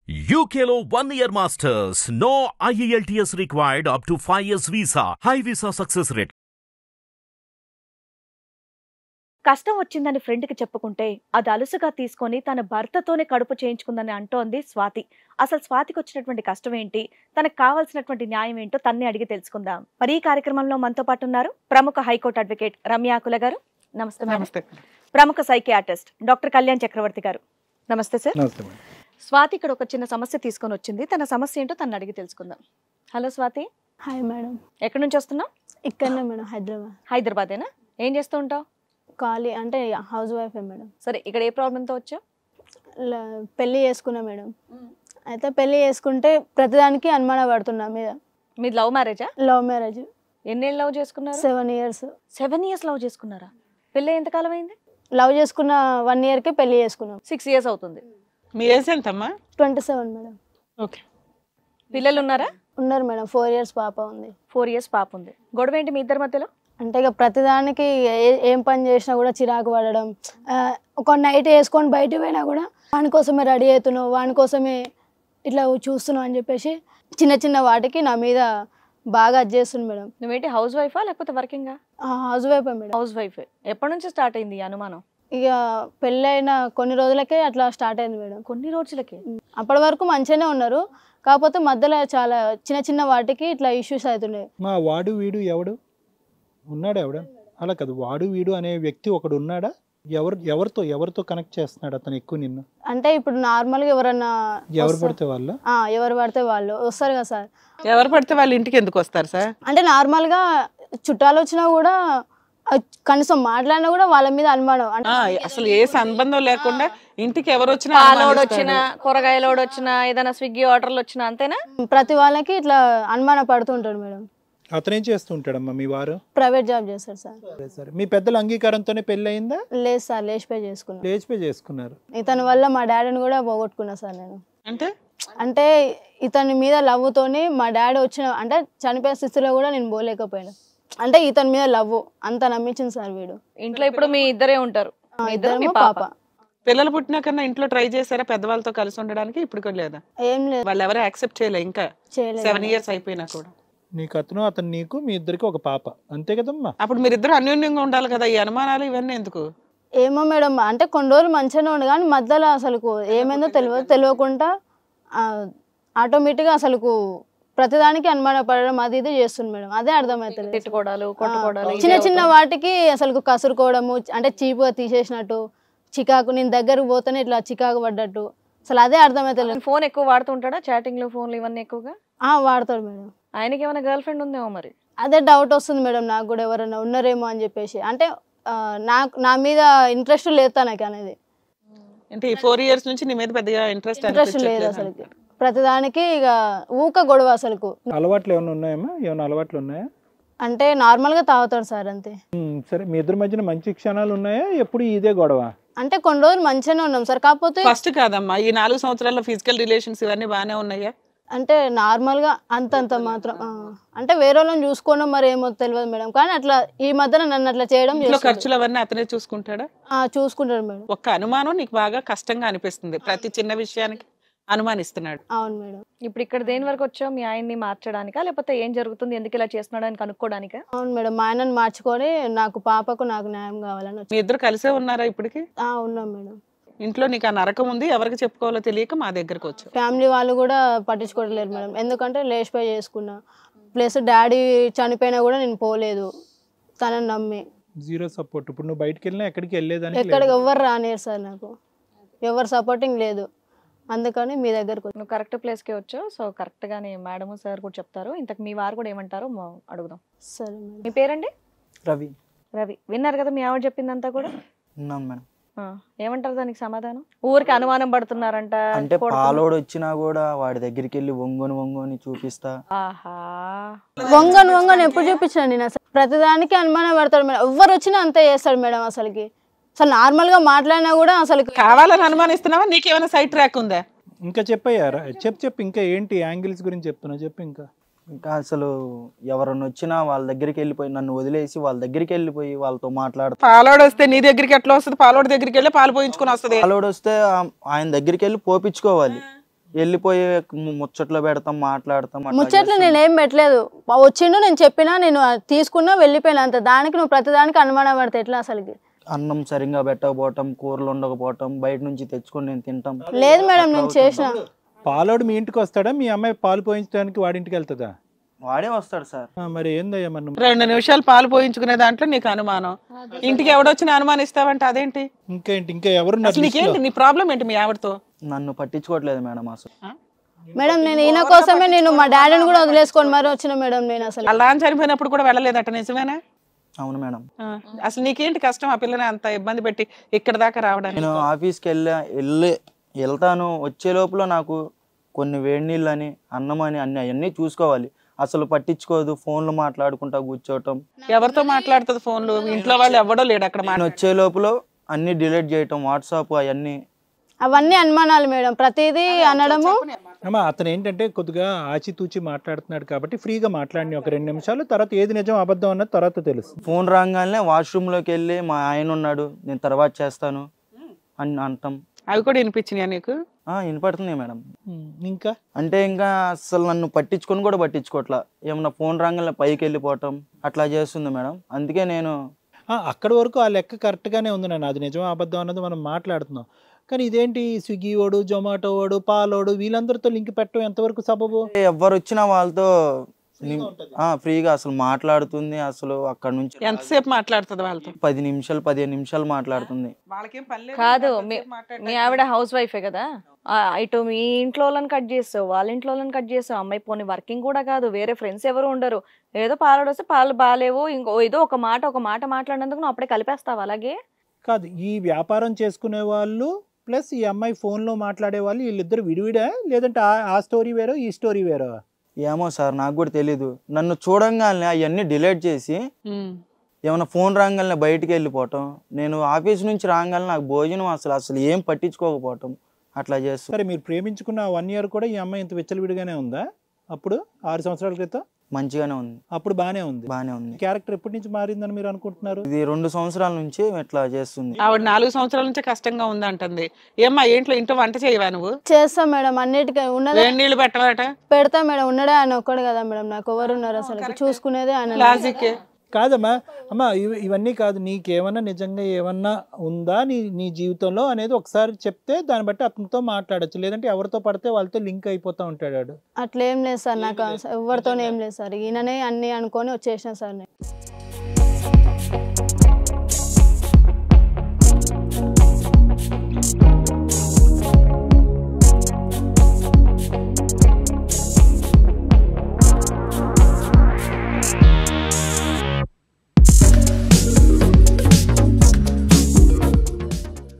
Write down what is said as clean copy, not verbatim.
UKLO 1 year masters. No IELTS required up to 5 years visa. High visa success rate. కష్టం వచ్చిందని ఫ్రెండ్కి చెప్పుకుంటే అది అలుసుగా తీసుకొని తన భర్తతోనే కడుపు చేయించుకుందని అంటోంది స్వాతి. అసలు స్వాతికి వచ్చినటువంటి కష్టం ఏంటి, తనకు కావాల్సినటువంటి న్యాయం ఏంటో తన్నే అడిగి తెలుసుకుందాం. మరి ఈ కార్యక్రమంలో మనతో పాటు ఉన్నారు ప్రముఖ హైకోర్టు అడ్వకేట్ రమ్యాకుల గారు. నమస్తే. నమస్తే. ప్రముఖ సైకియాట్రిస్ట్ డాక్టర్ కళ్యాణ్ చక్రవర్తి గారు. నమస్తే సార్. నమస్తే. స్వాతి ఇక్కడ ఒక చిన్న సమస్య తీసుకొని వచ్చింది. తన సమస్య ఏంటో తను అడిగి తెలుసుకుందాం. హలో స్వాతి. Hi madam. ఎక్కడి నుంచి వస్తున్నావు? ఇక్కడనే మేడం, హైదరాబాద్. హైదరాబాదేనా? ఏం చేస్తూ ఉంటావు? ఖాళీ అంటే హౌస్ వైఫే మేడం. సరే, ఇక్కడ ఏ ప్రాబ్లంతో వచ్చావు? పెళ్ళి చేసుకున్నా మేడం. అయితే పెళ్ళి చేసుకుంటే ప్రతిదానికి అనుమానం పడుతున్నా మీద. మీది లవ్ మ్యారేజా? Love marriage. ఎన్నేళ్ళు లవ్ చేసుకున్నారు? 7 years. 7 years లవ్ చేసుకున్నారా? పెళ్ళి ఎంతకాలం అయింది? లవ్ చేసుకున్న 1 yearకే పెళ్ళి చేసుకున్నాం. 6 years అవుతుంది. మీ ఏజ్ ఎంతమ్మా? 27 మేడం. ఓకే. పిల్లలు ఉన్నారా? ఉన్నారు మేడం. 4 years పాప ఉంది. 4 years పాప ఉంది. గొడవ ఏంటి మీ ఇద్దరి మధ్యలో? అంటే ఇక ప్రతిదానికి ఏం పని చేసినా కూడా చిరాకు పడడం. ఒక నైట్ వేసుకొని బయట పోయినా కూడా వాని కోసమే రెడీ అవుతున్నావు, వాని కోసమే ఇట్లా చూస్తున్నావు అని చెప్పేసి చిన్న చిన్న వాటికి నా మీద బాగా చేస్తుంది మేడం. నువ్వేంటి హౌస్ వైఫా లేకపోతే వర్కింగా? హౌస్ వైఫే మేడం. House wife. ఎప్పటి నుంచి స్టార్ట్ అయింది ఈ అనుమానం? ఇక పెళ్ళైన కొన్ని రోజులకే అట్లా స్టార్ట్ అయింది మేడం. కొన్ని రోజులకి? అప్పటి వరకు మంచిగానే ఉన్నారు, కాకపోతే మధ్యలో చాలా చిన్న చిన్న వాటికి ఇట్లా ఇష్యూస్ అవుతున్నాయి. మా వాడు వీడు ఎవడు ఉన్నాడు? ఎవడ అలా కాదు, వాడు వీడు అనే వ్యక్తి ఒకడు ఉన్నాడా? ఎవరితో కనెక్ట్ చేస్తున్నాడు అతను ఎక్కువ నిన్ను? అంటే ఇప్పుడు నార్మల్గా ఎవరన్నా ఎవరు పడితే వాళ్ళు ఎవరు పడితే వాళ్ళు వస్తారు కదా సార్. ఎవరు పడితే వాళ్ళ ఇంటికి ఎందుకు వస్తారు సార్? అంటే నార్మల్గా చుట్టాలు వచ్చినా కూడా కనీసం మాట్లాడినా కూడా వాళ్ళ మీద అనుమానం. అసలు ఏ సంబంధం లేకుండా ఇంటికి ఎవరు వచ్చినా, పాలోడు వచ్చినా, కూరగాయలోడు వచ్చినా, ఏదైనా స్విగ్గీ ఆర్డర్లు వచ్చినా అంతేనా? ప్రతి వాళ్ళకి ఇట్లా అనుమానం పడుతుంటాడు మేడం. అతనేం చేస్తూ ఉంటాడమ్మా మీ వారు? ప్రైవేట్ జాబ్ చేస్తాడు సార్. సరే, మీ పెద్దల అంగీకారంతోనే పెళ్ళి అయిందా? లేదు సార్, లేచిపోయి చేసుకున్నాను. లేచిపోయి చేసుకున్నారు. ఇతని వల్ల మా డాడీని కూడా పోగొట్టుకున్నా సార్ నేను. అంటే ఇతని మీద లవ్వుతోని మా డాడీ వచ్చిన అంటే చనిపోయే స్థితిలో కూడా నేను పోలేకపోయినా. అంటే ఇతని మీద లవ్ అంత నమ్మించింది సార్ వీడు. ఇంట్లో ఇప్పుడు మీ ఇద్దరే ఉంటారు? ఇద్దరు పాప. పిల్లలు పుట్టినాకన్నా ఇంట్లో ట్రై చేశారా పెద్దవాళ్ళతో కలిసి ఉండడానికి? ఇప్పుడు లేదా? ఏం లేదు, వాళ్ళు ఎవరు యాక్సెప్ట్ చేయలే ఇంకా చేయలేదు. 7 years అయిపోయినా కూడా. నీకు అతను నీకు మీ ఇద్దరికి ఒక పాప అంతే కదమ్మా? అప్పుడు మీరిద్దరు అన్యోన్యంగా ఉండాలి కదా, ఈ అనుమానాలు ఇవన్నీ ఎందుకు? ఏమో మేడం, అంటే కొన్ని రోజులు మంచిగానే ఉండు కానీ మధ్యలో అసలు ఏమైందో తెలియకుండా ఆటోమేటిక్గా అసలు ప్రతిదానికి అనుమానం పడడం అది ఇది చేస్తుంది మేడం. అదే అర్థమవుతుంది. తిట్టుకోవడాలు, కొట్టుకోవడాలు, చిన్న చిన్న వాటికి అసలు కసురుకోవడము, అంటే చీపుగా తీసేసినట్టు, చికాకు, నేను దగ్గరకు పోతేనే ఇట్లా చికాకు పడ్డట్టు, అసలు అదే అర్థమవుతుంది. ఫోన్ ఎక్కువ వాడుతుంటాడా? చాటింగ్లు, ఫోన్లు ఇవన్నీ ఎక్కువగా వాడతాడు మేడం. ఆయనకి ఏమైనా గర్ల్ ఫ్రెండ్ ఉందేమో మరి? అదే డౌట్ వస్తుంది మేడం నాకు కూడా, ఎవరైనా ఉన్నారేమో అని చెప్పేసి. అంటే నా మీద ఇంట్రెస్ట్ లేదు తనకి అనేది. అంటే ఈ 4 years నుంచి నీ మీద పెద్దగా ఇంట్రెస్ట్ లేదు అసలు. ప్రతిదానికి ఇక ఊక గొడవ. అసలు అలవాట్లు ఏమైనా ఉన్నాయమ్మా? ఏమైనా అలవాట్లు ఉన్నాయా? అంటే నార్మల్ గా తాగుతాడు సార్ అంతే. సరే, మీ ఇద్దరి మధ్యన మంచి క్షణాలు ఉన్నాయా? ఎప్పుడు ఇదే గొడవ? అంటే కొన్ని రోజులు మంచిగానే ఉన్నాం సార్, కాకపోతే ఫస్ట్ కాదమ్మా, ఈ 4 సంవత్సరాల్లో ఫిజికల్ రిలేషన్స్ ఇవన్నీ బాగానే ఉన్నాయా? అంటే నార్మల్ గా అంతంత మాత్రం. అంటే వేరే వాళ్ళని చూసుకోవడం మరి ఏమో తెలియదు మేడం, కానీ అట్లా ఈ మధ్యన నన్ను అట్లా చేయడం. ఖర్చులు అవన్నీ అతనే చూసుకుంటాడా? చూసుకుంటాడు మేడం. ఒక్క అనుమానం నీకు బాగా కష్టంగా అనిపిస్తుంది, ప్రతి చిన్న విషయానికి అనుమానిస్తున్నాడు. అవును మేడం. ఇప్పుడు ఇక్కడ దేని వరకు వచ్చావు? మీ ఆయన్ని మార్చడానికా లేకపోతే ఏం జరుగుతుంది, ఎందుకు ఇలా చేస్తున్నాడు అని కనుక్కోడానికా? అవును మేడం, మా ఆయనను మార్చుకొని నాకు పాపకు నాకు న్యాయం కావాలని. మీ ఇద్దరు కలిసే ఉన్నారా ఇప్పటికి? ఉన్నాం మేడం. ఇంట్లో నీకు ఆ నరకం ఉంది, ఎవరికి చెప్పుకోవాలో తెలియక మా దగ్గరకు వచ్చావు. ఫ్యామిలీ వాళ్ళు కూడా పట్టించుకోవట్లేదు మేడం, ఎందుకంటే లేచిపోయి చేసుకున్నా. ప్లస్ డాడీ చనిపోయినా కూడా నేను పోలేదు, తనని నమ్మి. Zero support. ఇప్పుడు నువ్వు బయటకు వెళ్ళినా ఎక్కడికి వెళ్ళేదని? ఎక్కడికి ఎవ్వరు రానియరు సార్, నాకు ఎవరు సపోర్టింగ్ లేదు, అందుకని మీ దగ్గరకు. నువ్వు కరెక్ట్ ప్లేస్కే వచ్చావు. సో కరెక్ట్గానే మేడం సార్ కూడా చెప్తారు. ఇంతకు మీ వారు కూడా ఏమంటారో అడుగుదాం. సరే మేడం. మీ పేరండి? రవి. రవి. విన్నారు కదా మీ ఆవిడ చెప్పిందంతా కూడా? ఉన్నాను మేడం. ఏమంటారు దానికి సమాధానం? ఊరికి అనుమానం పడుతున్నారంట. అంటే పాలోడు వచ్చినా కూడా వాడి దగ్గరికి వెళ్ళి వంగని చూపిస్తా. ఆహా, వంగను ఎప్పుడు చూపించాను నేను? అసలు ప్రతిదానికి అనుమానం పడతాడు మేడం, ఎవరు వచ్చినా అంతే చేస్తాడు మేడం. అసలు నార్మల్ గా మాట్లాడినా కూడా అసలు కావాలని అనుమానిస్తున్నావా? నీకేమైనా సైడ్ ట్రాక్ ఉందా? ఇంకా చెప్పయ్యారా? చెప్పు ఇంకా ఏంటి యాంగిల్స్ గురించి చెప్తున్నా, చెప్పు. ఇంకా అసలు ఎవరన్నా వచ్చినా వాళ్ళ దగ్గరికి వెళ్ళిపోయి నన్ను వదిలేసి వాళ్ళ దగ్గరికి వెళ్ళిపోయి వాళ్ళతో మాట్లాడుతా. పాలోడు వస్తే నీ దగ్గరికి ఎట్లా వస్తుంది? పాలోడు దగ్గరికి వెళ్ళి పాలు పోయించుకుని వస్తుంది. పాలోడు వస్తే ఆయన దగ్గరికి వెళ్ళి పోపించుకోవాలి. వెళ్ళిపోయి ముచ్చట్లో పెడతాం, మాట్లాడతాం. అట్లా ముచ్చట్లు చేస్తాం. నేనేం పెట్టలేదు, వచ్చిండు నేను చెప్పినా, నేను తీసుకున్నా వెళ్ళిపోయినా అంత. దానికి నువ్వు ప్రతిదానికి అనుమానం పడితే ఎట్లా అసలుకి? అన్నం సరిగ్గా పెట్టకపోవటం, కూరలు ఉండకపోవటం, బయట నుంచి తెచ్చుకొని నేను తింటాం. లేదు మేడం, నేను చేసిన. పాలోడు మీ ఇంటికి వస్తాడా, మీ అమ్మాయి పాలు పోయించడానికి వాడింటికి వెళ్తుందా? వాడే వస్తాడు సార్. మరి ఏందయ్యా మనం 2 నిమిషాలు పాలు పోయించుకునే దాంట్లో నీకు అనుమానం, ఇంటికి ఎవడొచ్చినా అనుమానిస్తావంటే అదేంటి? ఇంకా ఎవరున్నారు అసలు నీకేంటి, నీ ప్రాబ్లం ఏంటి మీ ఆవిడతో? నన్ను పట్టించుకోవట్లేదు మేడం అసలు. మేడం నేను ఈయన కోసమే నేను మా డాడీని కూడా వదిలేసుకొని మరి వచ్చిన మేడం. నేను అసలు అలా అని చనిపోయినప్పుడు కూడా వెళ్ళలేదట, నిజమేనా? అవును మేడం. అసలు నీకేంటి కష్టం ఆ పిల్లని అంత ఇబ్బంది పెట్టి ఇక్కడ దాకా రావడానికి? నేను ఆఫీస్కి వెళ్తాను, వచ్చే లోపల నాకు కొన్ని వేడి నీళ్ళు అని, అన్నం అని, అవన్నీ చూసుకోవాలి. అసలు పట్టించుకోదు, ఫోన్లు మాట్లాడుకుంటా కూర్చోవటం. ఎవరితో మాట్లాడుతుంది ఫోన్లు? ఇంట్లో వాళ్ళు ఎవడో లేడు అక్కడ. నేను వచ్చే లోపల అన్ని డిలీట్ చేయటం, వాట్సాప్ అవన్నీ అనుమానాలు మేడం, ప్రతిదీ అనడము. అమ్మా అతను ఏంటంటే కొద్దిగా ఆచితూచి మాట్లాడుతున్నాడు కాబట్టి ఫ్రీగా మాట్లాడిన ఒక 2 నిమిషాలు, తర్వాత ఏది నిజం అబద్ధం అన్నది తర్వాత తెలుసు. ఫోన్ రాగానే వాష్రూమ్లోకి వెళ్ళి మా ఆయన ఉన్నాడు, నేను తర్వాత చేస్తాను అని అంటాం. అవి కూడా వినిపించినాయా నీకు? వినపడుతుంది మేడం. ఇంకా ఇంకా అసలు నన్ను పట్టించుకోవట్లా. ఏమన్నా ఫోన్ రాగానే పైకి వెళ్ళిపోవటం అట్లా చేస్తుంది మేడం. అందుకే నేను అక్కడి వరకు ఆ లెక్క కరెక్ట్గానే ఉంది నాన్న, అది నిజం అబద్ధం అన్నది మనం మాట్లాడుతున్నాం. కానీ ఇదేంటి స్విగ్గీ వాడు, జొమాటో వాడు, పాలోడు వీళ్ళందరితో లింక్ పెట్టడం ఎంతవరకు సబబు? ఎవరు వచ్చినా వాళ్ళతో ఫ్రీగా అసలు మాట్లాడుతుంది. అసలు అక్కడ నుంచి ఎంతసేపు మాట్లాడుతుంది వాళ్ళతో? 10 నిమిషాలు 15 నిమిషాలు మాట్లాడుతుంది. కాదు, మీ ఆవిడ హౌస్ వైఫే కదా, ఇటు మీ ఇంట్లో వాళ్ళని కట్ చేస్తావు, వాళ్ళ ఇంట్లో వాళ్ళని కట్ చేస్తావు. అమ్మాయి పోనీ వర్కింగ్ కూడా కాదు, వేరే ఫ్రెండ్స్ ఎవరు ఉండరు, ఏదో పాలు వస్తే పాలు బాగాలేవు, ఇంకో ఏదో ఒక మాట మాట్లాడినందుకు నువ్వు అప్పుడే కలిపేస్తావు. అలాగే కాదు, ఈ వ్యాపారం చేసుకునే వాళ్ళు ప్లస్ ఈ అమ్మాయి ఫోన్లో మాట్లాడే వాళ్ళు వీళ్ళిద్దరు విడివిడా, లేదంటే ఆ స్టోరీ వేరో ఈ స్టోరీ వేరో? ఏమో సార్, నాకు కూడా తెలీదు. నన్ను చూడంగానే అవన్నీ డిలీట్ చేసి ఏమైనా ఫోన్ రాగానే బయటికి వెళ్ళిపోవటం, నేను ఆఫీస్ నుంచి రాగానే నాకు భోజనం అసలు ఏం పట్టించుకోకపోవటం అట్లా చేస్తాను. సరే, మీరు ప్రేమించుకున్న 1 year కూడా ఈ అమ్మాయి ఇంత విచ్చలవిడిగానే ఉందా? అప్పుడు 6 సంవత్సరాల క్రితం మంచిగానే ఉంది. అప్పుడు బానే ఉంది. క్యారెక్టర్ ఎప్పటి నుంచి మారిందని మీరు అనుకుంటున్నారు? ఇది 2 సంవత్సరాల నుంచి ఇట్లా చేస్తుంది. ఆవిడ 4 సంవత్సరాల నుంచి కష్టంగా ఉంది అంటుంది. ఏమ్మా ఇంట్లో వంట చేయవా నువ్వు? చేస్తా మేడం, అన్నిటికీ ఉన్నది. వేడి నీళ్ళు పెట్టవాట? పెడతా మేడం, ఉన్నాడే ఆయన ఒక్కడు కదా మేడం, నాకు ఎవరు ఉన్నారు అసలు చూసుకునేదే ఆయన. లాజిక్ కాదమ్మా, అమ్మా ఇవన్నీ కాదు, నీకేమన్నా నిజంగా ఏమన్నా ఉందా నీ జీవితంలో అనేది ఒకసారి చెప్తే దాన్ని బట్టి అతనితో మాట్లాడచ్చు, లేదంటే ఎవరితో పడితే వాళ్ళతో లింక్ అయిపోతా ఉంటాడు. అట్లా ఏం లేదు సార్, నాకు ఎవరితో ఏం లేదు సార్, ఈయననే అన్ని అనుకొని వచ్చేసిన సార్ నేను.